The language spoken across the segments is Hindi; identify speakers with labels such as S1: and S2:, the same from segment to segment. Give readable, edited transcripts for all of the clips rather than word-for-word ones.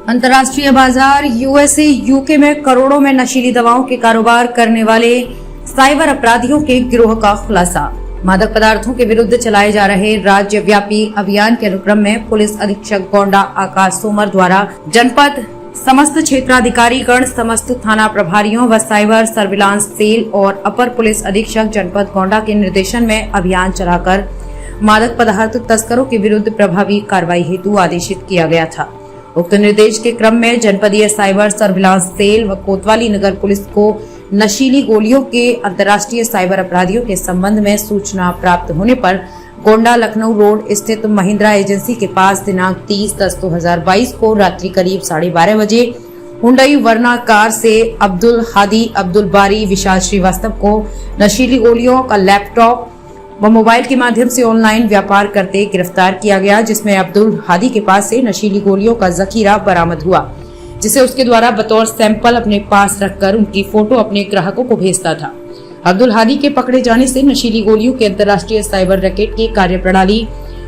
S1: अंतर्राष्ट्रीय बाजार यूएसए यूके में करोड़ों में नशीली दवाओं के कारोबार करने वाले साइबर अपराधियों के गिरोह का खुलासा। मादक पदार्थों के विरुद्ध चलाए जा रहे राज्यव्यापी अभियान के अनुक्रम में पुलिस अधीक्षक गोंडा आकाश सोमर द्वारा जनपद समस्त क्षेत्राधिकारीगण, समस्त थाना प्रभारियों व साइबर सर्विलांस सेल और अपर पुलिस अधीक्षक जनपद गोंडा के निर्देशन में अभियान चलाकर मादक पदार्थ तस्करों के विरुद्ध प्रभावी कार्रवाई हेतु आदेशित किया गया था। उक्त निर्देश के क्रम में जनपदीय साइबर सर्विलांस सेल व कोतवाली नगर पुलिस को नशीली गोलियों के अंतर्राष्ट्रीय साइबर अपराधियों के संबंध में सूचना प्राप्त होने पर गोंडा लखनऊ रोड स्थित महिंद्रा एजेंसी के पास दिनांक 30/10/2022 को रात्रि करीब 12:30 बजे हुंडई वर्ना कार से अब्दुल हादी, अब्दुल बारी, विशाल श्रीवास्तव को नशीली गोलियों का लैपटॉप व मोबाइल के माध्यम से ऑनलाइन व्यापार करते गिरफ्तार किया गया, जिसमें अब्दुल हादी के पास से नशीली गोलियों का जखीरा बरामद हुआ, जिसे उसके द्वारा बतौर सैंपल अपने पास रखकर उनकी फोटो अपने ग्राहकों को भेजता था। अब्दुल हादी के पकड़े जाने से नशीली गोलियों के अंतर्राष्ट्रीय साइबर रैकेट की कार्यप्रणाली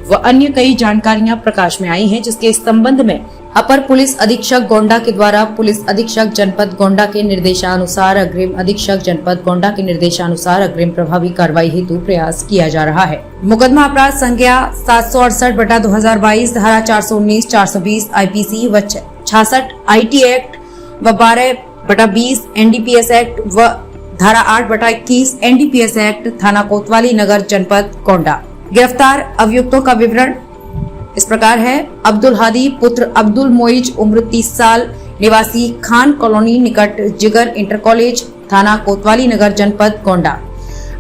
S1: व अन्य कई जानकारियां प्रकाश में आई हैं, जिसके संबंध में अपर पुलिस अधीक्षक गोंडा के द्वारा पुलिस अधीक्षक जनपद गोंडा के निर्देशानुसार अग्रिम अधीक्षक जनपद गोंडा के निर्देशानुसार अग्रिम प्रभावी कार्रवाई हेतु प्रयास किया जा रहा है। मुकदमा अपराध संज्ञा 768/2022 धारा 419, 420 IPC व 66 IT एक्ट व 12/20 NDPS एक्ट व धारा 8/21 NDPS एक्ट, थाना कोतवाली नगर जनपद गोंडा। गिरफ्तार अभियुक्तों का विवरण इस प्रकार है। अब्दुल हादी पुत्र अब्दुल मोइज, उम्र 30 साल, निवासी खान कॉलोनी निकट जिगर इंटर कॉलेज, थाना कोतवाली नगर जनपद गोंडा।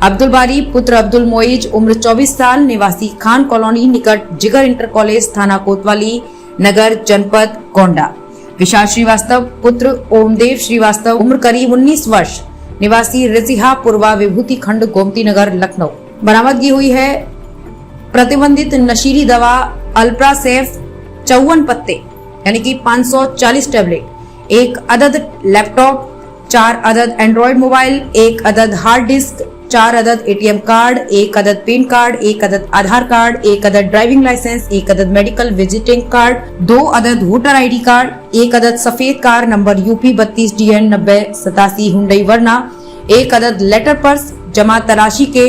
S1: अब्दुल बारी पुत्र अब्दुल मोइज, उम्र 24 साल, निवासी खान कॉलोनी निकट जिगर इंटर कॉलेज, थाना कोतवाली नगर जनपद गोंडा। विशाल श्रीवास्तव पुत्र ओमदेव श्रीवास्तव, उम्र करीब 19 वर्ष, निवासी रिजिहा पूर्वा विभूति खंड गोमती नगर लखनऊ। बरामदगी हुई है प्रतिबंधित नशीली दवा अल्प्रासेफ 54 पत्ते यानी कि 540 टैबलेट, 1 अदद लैपटॉप, 4 अदद एंड्रॉयड मोबाइल, 1 अदद हार्ड डिस्क, 4 अदद ATM कार्ड, 1 अदद पैन कार्ड, 1 अदद आधार कार्ड, 1 अदद ड्राइविंग लाइसेंस, 1 अदद मेडिकल विजिटिंग कार्ड, 2 अदद वोटर ID कार्ड, 1 अदद सफेद car number UP 32 DN 9087 Hyundai Verna, 1 अदद लेटर पर्स, जमा तलाशी के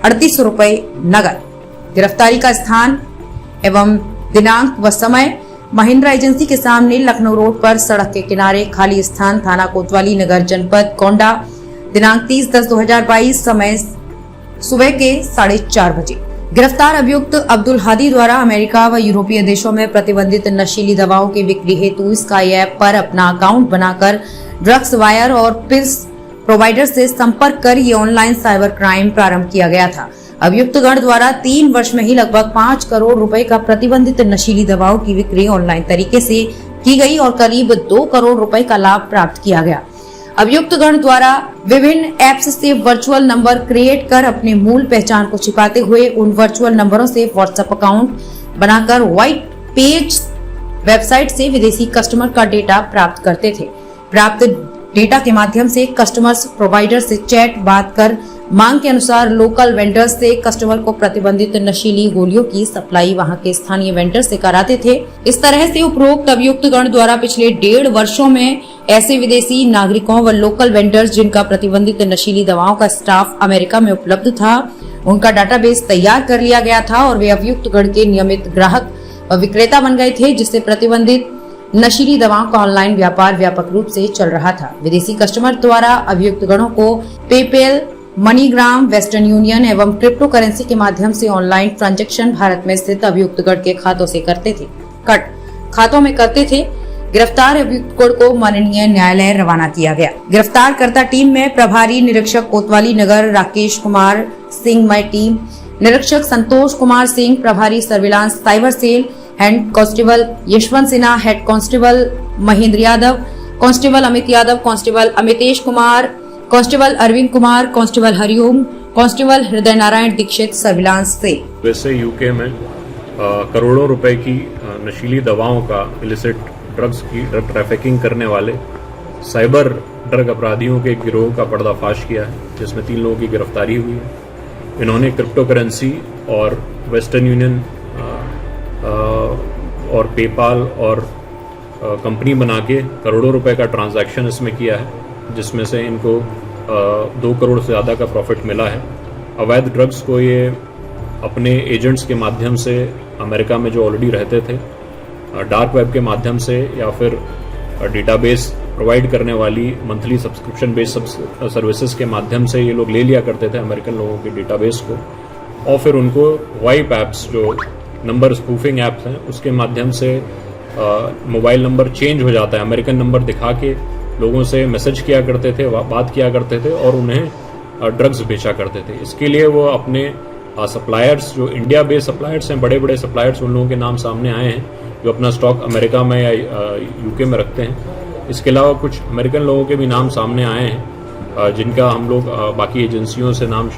S1: 3800 रुपए नगद। गिरफ्तारी का स्थान एवं दिनांक व समय महिंद्रा एजेंसी के सामने लखनऊ रोड पर सड़क के किनारे खाली स्थान, थाना कोतवाली नगर जनपद गोंडा। दिनांक 30/10/2022, समय सुबह के 4:30 बजे। गिरफ्तार अभियुक्त अब्दुल हादी द्वारा अमेरिका व यूरोपीय देशों में प्रतिबंधित नशीली दवाओं की बिक्री हेतु स्काई ऐप पर अपना अकाउंट बनाकर ड्रग्स वायर और पिल्स प्रोवाइडर से संपर्क कर ये ऑनलाइन साइबर क्राइम प्रारंभ किया गया था। अभियुक्त गण द्वारा 3 वर्ष में ही लगभग 5 करोड़ रुपए का प्रतिबंधित नशीली दवाओं की बिक्री ऑनलाइन तरीके से की गई और करीब 2 करोड़ रुपए का लाभ प्राप्त किया गया। अभियुक्त गण द्वारा विभिन्न ऐप्स से वर्चुअल नंबर क्रिएट कर अपने मूल पहचान को छिपाते हुए उन वर्चुअल नंबरों से व्हाट्सएप अकाउंट बनाकर व्हाइट पेज वेबसाइट से विदेशी कस्टमर का डेटा प्राप्त करते थे। प्राप्त डेटा के माध्यम से कस्टमर्स प्रोवाइडर से चैट बात कर मांग के अनुसार लोकल वेंडर्स से कस्टमर को प्रतिबंधित नशीली गोलियों की सप्लाई वहां के स्थानीय वेंडर से कराते थे। इस तरह से उपरोक्त अभियुक्त गण द्वारा पिछले 1.5 वर्षों में ऐसे विदेशी नागरिकों व लोकल वेंडर्स जिनका प्रतिबंधित नशीली दवाओं का स्टाफ अमेरिका में उपलब्ध था, उनका डाटाबेस तैयार कर लिया गया था और वे अभियुक्त गण के नियमित ग्राहक व विक्रेता बन गए थे, जिससे प्रतिबंधित नशीली दवाओं का ऑनलाइन व्यापार व्यापक रूप से चल रहा था। विदेशी कस्टमर द्वारा अभियुक्त गणों को पेपैल, मनीग्राम, वेस्टर्न यूनियन एवं क्रिप्टो करेंसी के माध्यम से ऑनलाइन ट्रांजैक्शन भारत में स्थित अभियुक्त गण के खातों में करते थे। गिरफ्तार अभियुक्त गण को माननीय न्यायालय रवाना किया गया। गिरफ्तार कर्ता टीम में प्रभारी निरीक्षक कोतवाली नगर राकेश कुमार सिंह, मई टीम निरीक्षक संतोष कुमार सिंह, प्रभारी surveillance cyber cell head constable Yashwant Sinha, head constable Mahendra Yadav, constable Amit Yadav, constable Amitesh Kumar, constable Arvind Kumar, constable Hariom, constable Hriday Narayan Dixit, surveillance से।
S2: वैसे यूके में करोड़ों रुपए की नशीली दवाओं का इलिसिट ड्रग्स की ड्रग ट्रैफिकिंग करने वाले साइबर ड्रग अपराधियों के गिरोह का पर्दाफाश किया है, जिसमें 3 लोगों की गिरफ्तारी हुई है। इन्होंने क्रिप्टो करेंसी और वेस्टर्न यूनियन और पेपाल और कंपनी बना के करोड़ों रुपए का ट्रांजैक्शन इसमें किया है, जिसमें से इनको 2 करोड़ से ज़्यादा का प्रॉफिट मिला है। अवैध ड्रग्स को ये अपने एजेंट्स के माध्यम से अमेरिका में जो ऑलरेडी रहते थे, डार्क वेब के माध्यम से या फिर डेटाबेस प्रोवाइड करने वाली मंथली सब्सक्रिप्शन बेस्ड सर्विसेज के माध्यम से ये लोग ले लिया करते थे अमेरिकन लोगों के डेटाबेस को, और फिर उनको वाइप ऐप्स जो नंबर स्पूफिंग ऐप्स हैं उसके माध्यम से मोबाइल नंबर चेंज हो जाता है, अमेरिकन नंबर दिखा के लोगों से मैसेज किया करते थे, बात किया करते थे और उन्हें ड्रग्स बेचा करते थे। इसके लिए वो अपने सप्लायर्स जो इंडिया बेस्ड सप्लायर्स हैं, बड़े बड़े सप्लायर्स उन लोगों के नाम सामने आए हैं जो अपना स्टॉक अमेरिका में या यूके में रखते हैं। इसके अलावा कुछ अमेरिकन लोगों के भी नाम सामने आए हैं जिनका हम लोग बाकी एजेंसियों से नाम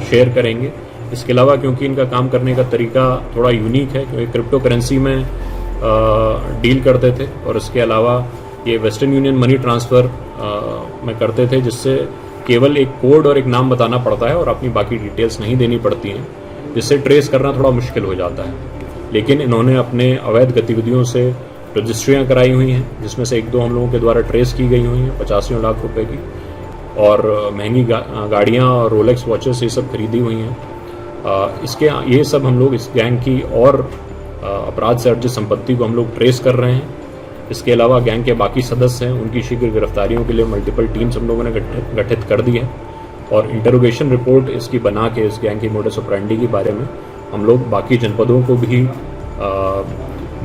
S2: शेयर करेंगे। इसके अलावा क्योंकि इनका काम करने का तरीका थोड़ा यूनिक है, क्योंकि क्रिप्टो करेंसी में डील करते थे और इसके अलावा ये वेस्टर्न यूनियन मनी ट्रांसफ़र में करते थे, जिससे केवल एक कोड और एक नाम बताना पड़ता है और अपनी बाकी डिटेल्स नहीं देनी पड़ती हैं, जिससे ट्रेस करना थोड़ा मुश्किल हो जाता है। लेकिन इन्होंने अपने अवैध गतिविधियों से रजिस्ट्रियाँ कराई हुई हैं, जिसमें से 1-2 हम लोगों के द्वारा ट्रेस की गई हुई हैं 85 लाख रुपए की, और महंगी गाड़ियाँ और रोलेक्स वॉचेस ये सब खरीदी हुई हैं। इसके ये सब हम लोग इस गैंग की और अपराध से अर्जित संपत्ति को हम लोग ट्रेस कर रहे हैं। इसके अलावा गैंग के बाकी सदस्य हैं, उनकी शीघ्र गिरफ्तारियों के लिए मल्टीपल टीम्स हम लोगों ने गठित कर दी है और इंटरोगेशन रिपोर्ट इसकी बना के इस गैंग की मोडस ऑपरेंडी के बारे में हम लोग बाकी जनपदों को भी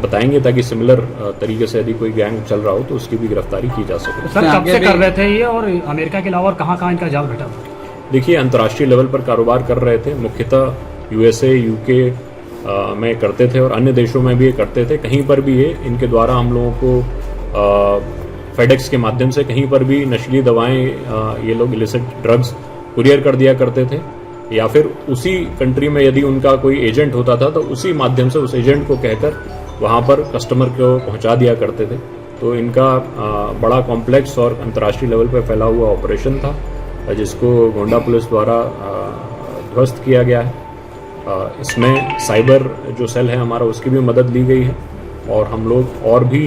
S2: बताएंगे, ताकि सिमिलर तरीके से यदि कोई गैंग चल रहा हो तो उसकी भी गिरफ्तारी की जा सके।
S3: सर कब से कर रहे थे ये, और अमेरिका के अलावा और कहाँ इनका जाल घटा?
S2: देखिए, अंतर्राष्ट्रीय लेवल पर कारोबार कर रहे थे, मुख्यतः यूएसए यूके में करते थे और अन्य देशों में भी ये करते थे। कहीं पर भी ये इनके द्वारा हम लोगों को फेडेक्स के माध्यम से कहीं पर भी नशीली दवाएं ये लोग इलिसिट ड्रग्स कुरियर कर दिया करते थे, या फिर उसी कंट्री में यदि उनका कोई एजेंट होता था तो उसी माध्यम से उस एजेंट को कहकर वहाँ पर कस्टमर को पहुँचा दिया करते थे। तो इनका बड़ा कॉम्प्लेक्स और अंतर्राष्ट्रीय लेवल पर फैला हुआ ऑपरेशन था, जिसको गोंडा पुलिस द्वारा ध्वस्त किया गया है। इसमें साइबर जो सेल है हमारा, उसकी भी मदद ली गई है और हम लोग और भी